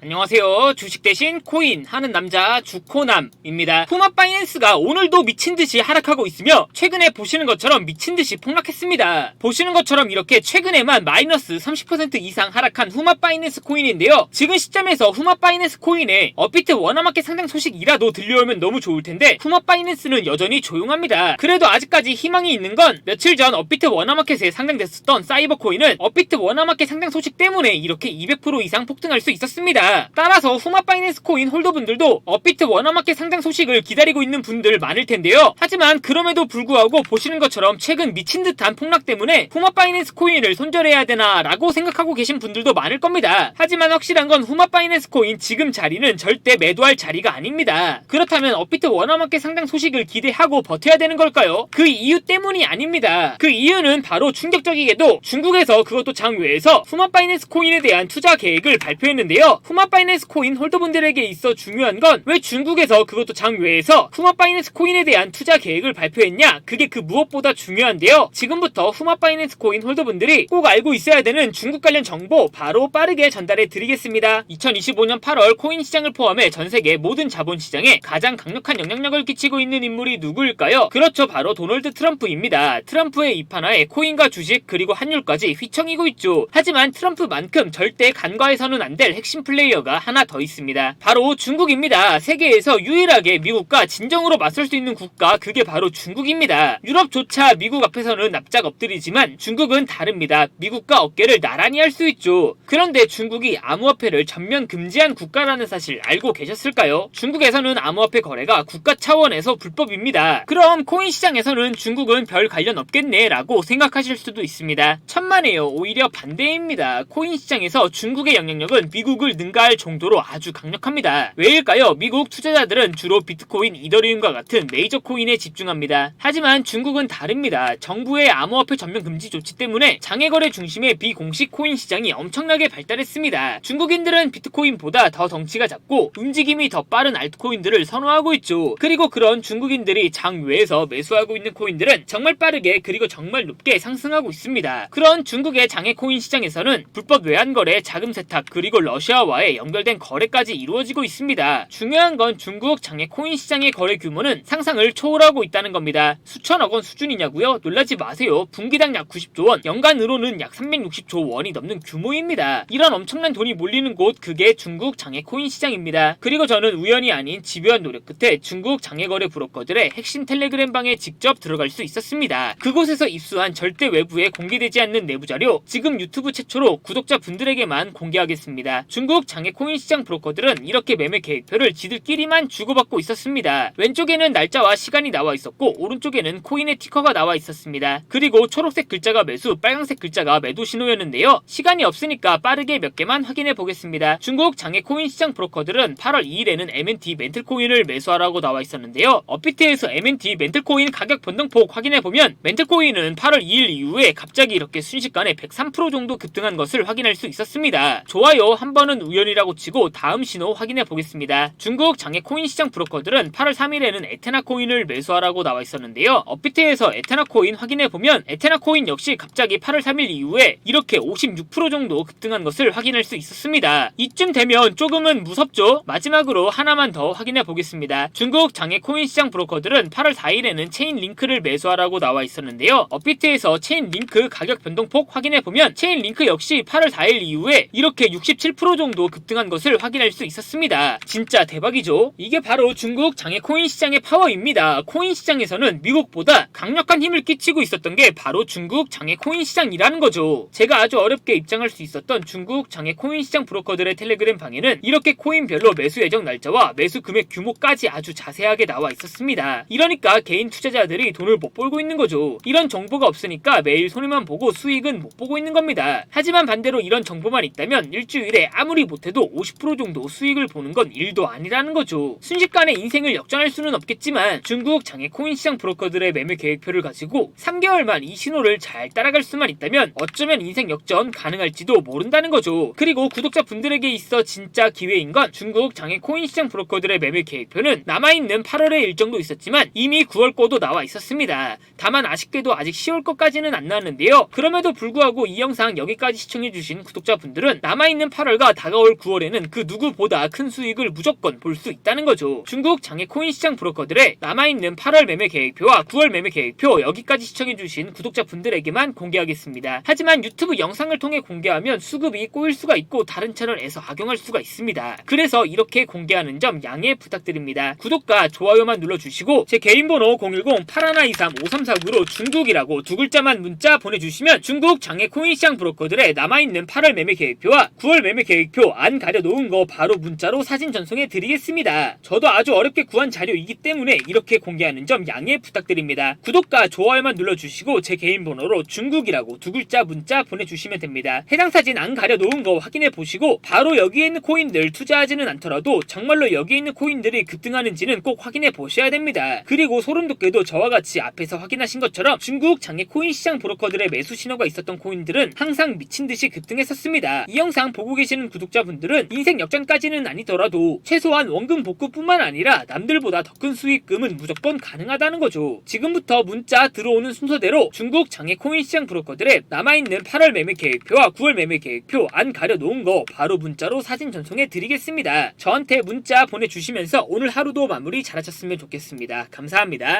안녕하세요. 주식 대신 코인 하는 남자 주코남입니다. 푸마파이낸스가 오늘도 미친듯이 하락하고 있으며 최근에 보시는 것처럼 미친듯이 폭락했습니다. 보시는 것처럼 이렇게 최근에만 마이너스 30% 이상 하락한 푸마파이낸스 코인인데요. 지금 시점에서 푸마파이낸스 코인에 업비트 워너마켓 상장 소식이라도 들려오면 너무 좋을텐데 푸마파이낸스는 여전히 조용합니다. 그래도 아직까지 희망이 있는 건 며칠 전 업비트 워너마켓에 상장됐었던 사이버 코인은 업비트 워너마켓 상장 소식 때문에 이렇게 200% 이상 폭등할 수 있었습니다. 따라서 푸마파이낸스 코인 홀더분들도 업비트 워너마켓 상장 소식을 기다리고 있는 분들 많을 텐데요. 하지만 그럼에도 불구하고 보시는 것처럼 최근 미친 듯한 폭락 때문에 푸마파이낸스 코인을 손절해야 되나 라고 생각하고 계신 분들도 많을 겁니다. 하지만 확실한 건 푸마파이낸스 코인 지금 자리는 절대 매도할 자리가 아닙니다. 그렇다면 업비트 워너마켓 상장 소식을 기대하고 버텨야 되는 걸까요? 그 이유 때문이 아닙니다. 그 이유는 바로 충격적이게도 중국에서 그것도 장외에서 푸마파이낸스 코인에 대한 투자 계획을 발표했는데요. 푸마파이낸스 코인 홀더분들에게 있어 중요한 건 왜 중국에서 그것도 장외에서 푸마파이낸스 코인에 대한 투자 계획을 발표했냐? 그게 그 무엇보다 중요한데요. 지금부터 푸마파이낸스 코인 홀더분들이 꼭 알고 있어야 되는 중국 관련 정보 바로 빠르게 전달해 드리겠습니다. 2025년 8월 코인 시장을 포함해 전세계 모든 자본시장에 가장 강력한 영향력을 끼치고 있는 인물이 누구일까요? 그렇죠, 바로 도널드 트럼프입니다. 트럼프의 입하나에 코인과 주식 그리고 환율까지 휘청이고 있죠. 하지만 트럼프만큼 절대 간과해서는 안 될 핵심 플레이어가 하나 더 있습니다. 바로 중국입니다. 세계에서 유일하게 미국과 진정으로 맞설 수 있는 국가, 그게 바로 중국입니다. 유럽조차 미국 앞에서는 납작 엎드리지만 중국은 다릅니다. 미국과 어깨를 나란히 할 수 있죠. 그런데 중국이 암호화폐를 전면 금지한 국가라는 사실 알고 계셨을까요? 중국에서는 암호화폐 거래가 국가 차원에서 불법입니다. 그럼 코인 시장에서는 중국은 별 관련 없겠네 라고 생각하실 수도 있습니다. 천만에요. 오히려 반대입니다. 코인 시장에서 중국의 영향력은 미국을 능가할 정도로 아주 강력합니다. 왜일까요? 미국 투자자들은 주로 비트코인, 이더리움과 같은 메이저 코인에 집중합니다. 하지만 중국은 다릅니다. 정부의 암호화폐 전면 금지 조치 때문에 장외거래 중심의 비공식 코인 시장이 엄청나게 발달했습니다. 중국인들은 비트코인보다 더 덩치가 작고 움직임이 더 빠른 알트코인들을 선호하고 있죠. 그리고 그런 중국인들이 장외에서 매수하고 있는 코인들은 정말 빠르게 그리고 정말 높게 상승하고 있습니다. 그런 중국의 장외 코인 시장에서는 불법 외환거래, 자금 세탁 그리고 러시아와의 연결된 거래까지 이루어지고 있습니다. 중요한 건 중국 장외 코인 시장의 거래 규모는 상상을 초월하고 있다는 겁니다. 수천억 원 수준이냐고요? 놀라지 마세요. 분기당 약 90조 원, 연간으로는 약 360조 원이 넘는 규모입니다. 이런 엄청난 돈이 몰리는 곳, 그게 중국 장외 코인 시장입니다. 그리고 저는 우연이 아닌 집요한 노력 끝에 중국 장외 거래 브로커들의 핵심 텔레그램 방에 직접 들어갈 수 있었습니다. 그곳에서 입수한 절대 외부에 공개되지 않는 내부 자료, 지금 유튜브 최초로 구독자 분들에게만 공개하겠습니다. 중국 장외 코인 시장 브로커들은 이렇게 매매 계획표를 지들끼리만 주고받고 있었습니다. 왼쪽에는 날짜와 시간이 나와 있었고 오른쪽에는 코인의 티커가 나와 있었습니다. 그리고 초록색 글자가 매수, 빨간색 글자가 매도 신호였는데요. 시간이 없으니까 빠르게 몇 개만 확인해 보겠습니다. 중국 장외 코인 시장 브로커들은 8월 2일에는 MNT 멘틀 코인을 매수하라고 나와 있었는데요. 업비트에서 MNT 멘틀 코인 가격 변동폭 확인해 보면 멘틀 코인은 8월 2일 이후에 갑자기 이렇게 순식간에 103% 정도 급등한 것을 확인할 수 있었습니다. 좋아요, 한 번은 우연이라고 치고 다음 신호 확인해 보겠습니다. 중국 장외 코인 시장 브로커들은 8월 3일에는 에테나 코인을 매수하라고 나와 있었는데요. 업비트에서 에테나 코인 확인해 보면 에테나 코인 역시 갑자기 8월 3일 이후에 이렇게 56% 정도 급등한 것을 확인할 수 있었습니다. 이쯤 되면 조금은 무섭죠? 마지막으로 하나만 더 확인해 보겠습니다. 중국 장외 코인 시장 브로커들은 8월 4일에는 체인 링크를 매수하라고 나와 있었는데요. 업비트에서 체인 링크 가격 변동폭 확인해 보면 체인 링크 역시 8월 4일 이후에 이렇게 67% 정도 급등한 것을 확인할 수 있었습니다. 진짜 대박이죠? 이게 바로 중국 장외 코인 시장의 파워입니다. 코인 시장에서는 미국보다 강력한 힘을 끼치고 있었던 게 바로 중국 장외 코인 시장이라는 거죠. 제가 아주 어렵게 입장할 수 있었던 중국 장외 코인 시장 브로커들의 텔레그램 방에는 이렇게 코인별로 매수 예정 날짜와 매수 금액 규모까지 아주 자세하게 나와 있었습니다. 이러니까 개인 투자자들이 돈을 못 벌고 있는 거죠. 이런 정보가 없으니까 매일 손해만 보고 수익은 못 보고 있는 겁니다. 하지만 반대로 이런 정보만 있다면 일주일에 아무리 못해도 50% 정도 수익을 보는 건 일도 아니라는 거죠. 순식간에 인생을 역전할 수는 없겠지만 중국 장외 코인 시장 브로커들의 매매 계획표를 가지고 3개월만 이 신호를 잘 따라갈 수만 있다면 어쩌면 인생 역전 가능할지도 모른다는 거죠. 그리고 구독자분들에게 있어 진짜 기회인 건 중국 장외 코인 시장 브로커들의 매매 계획표는 남아있는 8월의 일정도 있었지만 이미 9월 거도 나와 있었습니다. 다만 아쉽게도 아직 10월 거까지는 안 나왔는데요. 그럼에도 불구하고 이 영상 여기까지 시청해주신 구독자분들은 남아있는 8월과 다가올 6월, 9월에는 그 누구보다 큰 수익을 무조건 볼 수 있다는 거죠. 중국 장외 코인 시장 브로커들의 남아있는 8월 매매 계획표와 9월 매매 계획표 여기까지 시청해주신 구독자분들에게만 공개하겠습니다. 하지만 유튜브 영상을 통해 공개하면 수급이 꼬일 수가 있고 다른 채널에서 악용할 수가 있습니다. 그래서 이렇게 공개하는 점 양해 부탁드립니다. 구독과 좋아요만 눌러주시고 제 개인 번호 010-8123-5349로 중국이라고 두 글자만 문자 보내주시면 중국 장외 코인 시장 브로커들의 남아있는 8월 매매 계획표와 9월 매매 계획표 안 가려놓은 거 바로 문자로 사진 전송해 드리겠습니다. 저도 아주 어렵게 구한 자료이기 때문에 이렇게 공개하는 점 양해 부탁드립니다. 구독과 좋아요만 눌러주시고 제 개인 번호로 중국이라고 두 글자 문자 보내주시면 됩니다. 해당 사진 안 가려놓은 거 확인해 보시고 바로 여기에 있는 코인들 투자하지는 않더라도 정말로 여기에 있는 코인들이 급등하는지는 꼭 확인해 보셔야 됩니다. 그리고 소름돋게도 저와 같이 앞에서 확인하신 것처럼 중국 장외 코인 시장 브로커들의 매수 신호가 있었던 코인들은 항상 미친듯이 급등했었습니다. 이 영상 보고 계시는 구독자분들은 인생 역전까지는 아니더라도 최소한 원금 복구뿐만 아니라 남들보다 더 큰 수익금은 무조건 가능하다는 거죠. 지금부터 문자 들어오는 순서대로 중국 장외 코인 시장 브로커들의 남아있는 8월 매매 계획표와 9월 매매 계획표 안 가려놓은 거 바로 문자로 사진 전송해 드리겠습니다. 저한테 문자 보내주시면서 오늘 하루도 마무리 잘하셨으면 좋겠습니다. 감사합니다.